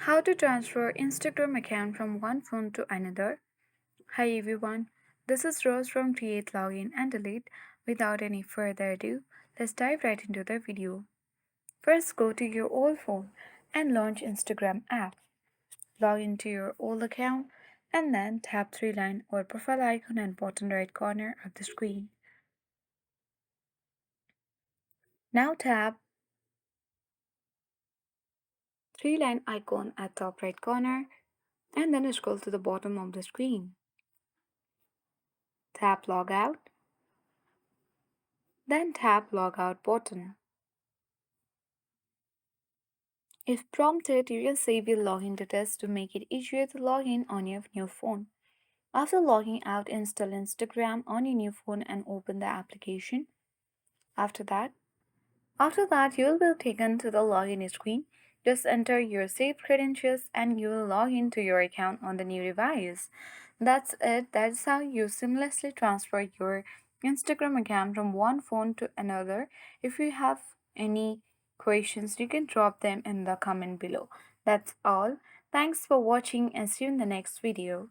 How to transfer Instagram account from one phone to another. Hi everyone, this is Rose from Create Login and Delete. Without any further ado, let's dive right into the video. First, go to your old phone and launch Instagram app. Log into your old account and then tap three line or profile icon at bottom right corner of the screen. Now tap three line icon at top right corner and then scroll to the bottom of the screen. Tap log out, then tap log out button. If prompted, you can save your login details to make it easier to log in on your new phone. After logging out, install Instagram on your new phone and open the application. After that, After that, you will be taken to the login screen. Just enter your saved credentials and you will log into your account on the new device. That's it. That's how you seamlessly transfer your Instagram account from one phone to another. If you have any questions, you can drop them in the comment below. That's all. Thanks for watching and see you in the next video.